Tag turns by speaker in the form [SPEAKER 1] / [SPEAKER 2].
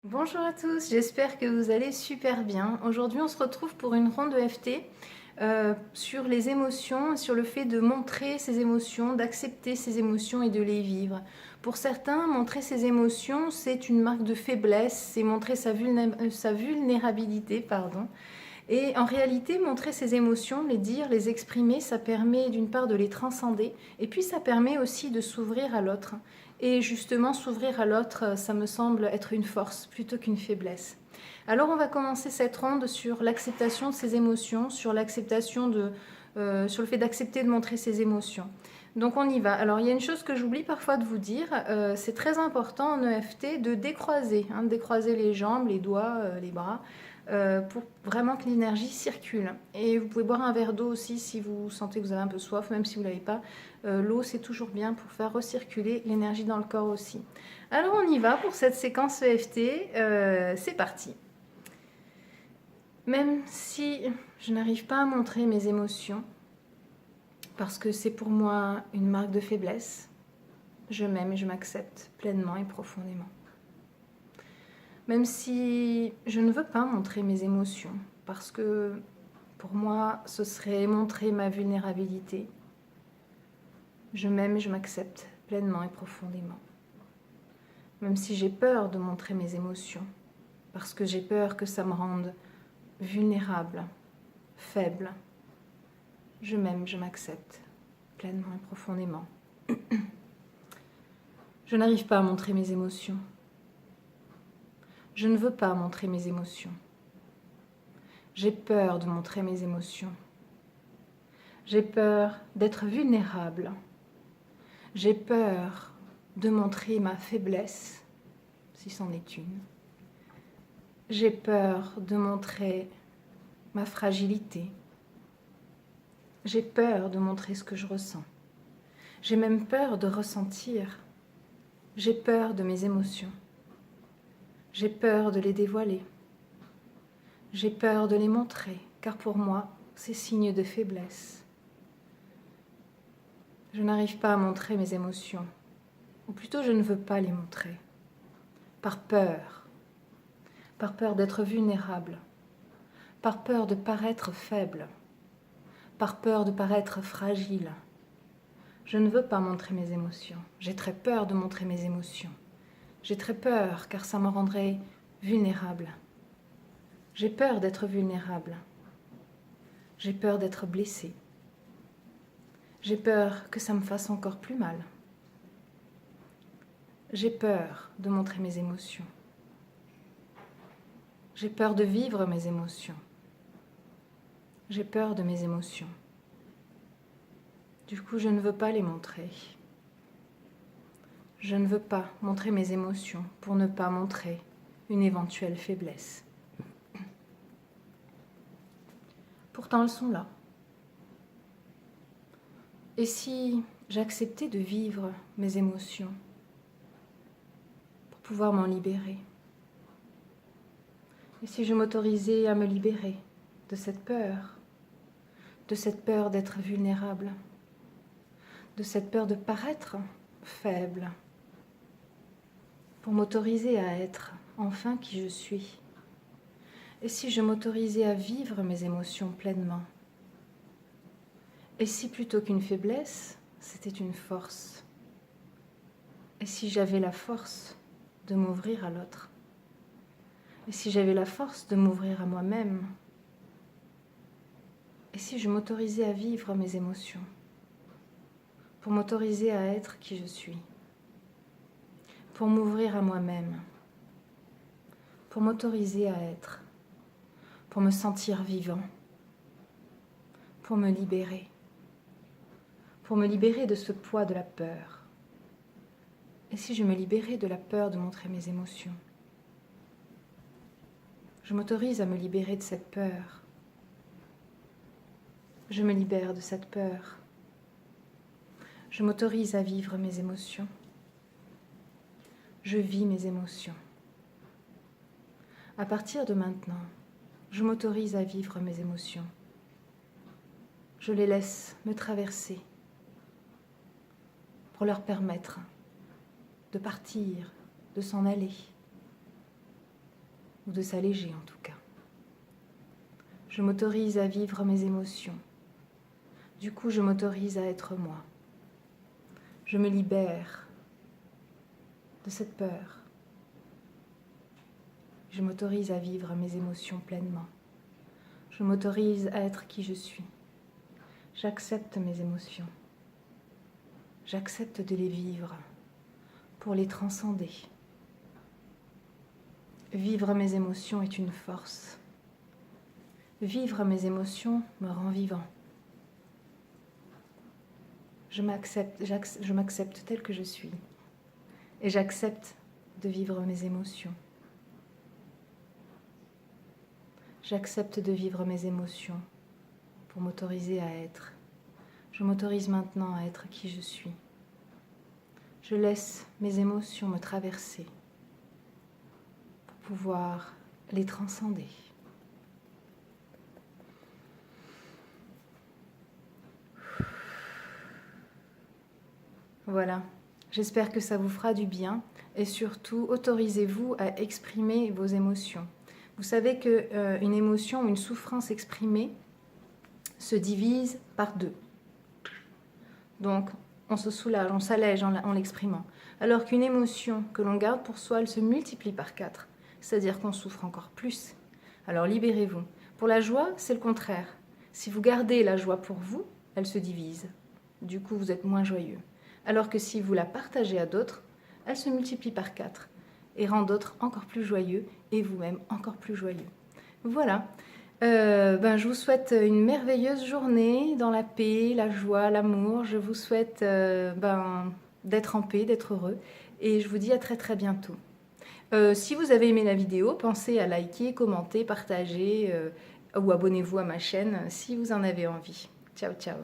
[SPEAKER 1] Bonjour à tous, j'espère que vous allez super bien. Aujourd'hui, on se retrouve pour une ronde EFT sur les émotions, sur le fait de montrer ses émotions, d'accepter ses émotions et de les vivre. Pour certains, montrer ses émotions, c'est une marque de faiblesse, c'est montrer sa vulnérabilité, pardon. Et en réalité, montrer ses émotions, les dire, les exprimer, ça permet d'une part de les transcender, et puis ça permet aussi de s'ouvrir à l'autre. Et justement, s'ouvrir à l'autre, ça me semble être une force plutôt qu'une faiblesse. Alors on va commencer cette ronde sur l'acceptation de ses émotions, sur l'acceptation sur le fait d'accepter de montrer ses émotions. Donc on y va. Alors il y a une chose que j'oublie parfois de vous dire, c'est très important en EFT de décroiser, de décroiser les jambes, les doigts, les bras, pour vraiment que l'énergie circule. Et vous pouvez boire un verre d'eau aussi si vous sentez que vous avez un peu soif, même si vous ne l'avez pas. L'eau, c'est toujours bien pour faire recirculer l'énergie dans le corps aussi. Alors on y va pour cette séquence EFT. C'est parti. Même si je n'arrive pas à montrer mes émotions, parce que c'est pour moi une marque de faiblesse, je m'aime et je m'accepte pleinement et profondément. Même si je ne veux pas montrer mes émotions, parce que pour moi, ce serait montrer ma vulnérabilité. Je m'aime et je m'accepte pleinement et profondément. Même si j'ai peur de montrer mes émotions, parce que j'ai peur que ça me rende vulnérable, faible, je m'aime, je m'accepte pleinement et profondément. Je n'arrive pas à montrer mes émotions. Je ne veux pas montrer mes émotions. J'ai peur de montrer mes émotions. J'ai peur d'être vulnérable. J'ai peur de montrer ma faiblesse, si c'en est une. J'ai peur de montrer ma fragilité. J'ai peur de montrer ce que je ressens. J'ai même peur de ressentir. J'ai peur de mes émotions. J'ai peur de les dévoiler. J'ai peur de les montrer, car pour moi, c'est signe de faiblesse. Je n'arrive pas à montrer mes émotions, ou plutôt je ne veux pas les montrer, par peur d'être vulnérable, par peur de paraître faible, par peur de paraître fragile. Je ne veux pas montrer mes émotions, j'ai très peur de montrer mes émotions. J'ai très peur car ça me rendrait vulnérable. J'ai peur d'être vulnérable. J'ai peur d'être blessée. J'ai peur que ça me fasse encore plus mal. J'ai peur de montrer mes émotions. J'ai peur de vivre mes émotions. J'ai peur de mes émotions. Du coup, je ne veux pas les montrer. Je ne veux pas montrer mes émotions pour ne pas montrer une éventuelle faiblesse. Pourtant, elles sont là. Et si j'acceptais de vivre mes émotions pour pouvoir m'en libérer? Et si je m'autorisais à me libérer de cette peur d'être vulnérable, de cette peur de paraître faible, pour m'autoriser à être enfin qui je suis? Et si je m'autorisais à vivre mes émotions pleinement? Et si plutôt qu'une faiblesse, c'était une force? Et si j'avais la force de m'ouvrir à l'autre? Et si j'avais la force de m'ouvrir à moi-même? Et si je m'autorisais à vivre mes émotions, pour m'autoriser à être qui je suis, pour m'ouvrir à moi-même, pour m'autoriser à être, pour me sentir vivant, pour me libérer de ce poids de la peur? Et si je me libérais de la peur de montrer mes émotions? Je m'autorise à me libérer de cette peur. Je me libère de cette peur. Je m'autorise à vivre mes émotions. Je vis mes émotions. À partir de maintenant, je m'autorise à vivre mes émotions. Je les laisse me traverser pour leur permettre de partir, de s'en aller. ou de s'alléger en tout cas. Je m'autorise à vivre mes émotions. Du coup, je m'autorise à être moi. Je me libère de cette peur. Je m'autorise à vivre mes émotions pleinement. Je m'autorise à être qui je suis. J'accepte mes émotions. J'accepte de les vivre pour les transcender. Vivre mes émotions est une force. Vivre mes émotions me rend vivant. Je m'accepte tel que je suis. Et j'accepte de vivre mes émotions. J'accepte de vivre mes émotions pour m'autoriser à être. Je m'autorise maintenant à être qui je suis. Je laisse mes émotions me traverser pour pouvoir les transcender. Voilà, j'espère que ça vous fera du bien et surtout autorisez-vous à exprimer vos émotions. Vous savez qu'une émotion ou une souffrance exprimée se divise par 2. Donc on se soulage, on s'allège en l'exprimant. Alors qu'une émotion que l'on garde pour soi, elle se multiplie par 4. C'est-à-dire qu'on souffre encore plus. Alors libérez-vous. Pour la joie, c'est le contraire. Si vous gardez la joie pour vous, elle se divise. Du coup, vous êtes moins joyeux. Alors que si vous la partagez à d'autres, elle se multiplie par 4 et rend d'autres encore plus joyeux et vous-même encore plus joyeux. Voilà, je vous souhaite une merveilleuse journée dans la paix, la joie, l'amour. Je vous souhaite d'être en paix, d'être heureux et je vous dis à très très bientôt. Si vous avez aimé la vidéo, pensez à liker, commenter, partager ou abonnez-vous à ma chaîne si vous en avez envie. Ciao, ciao.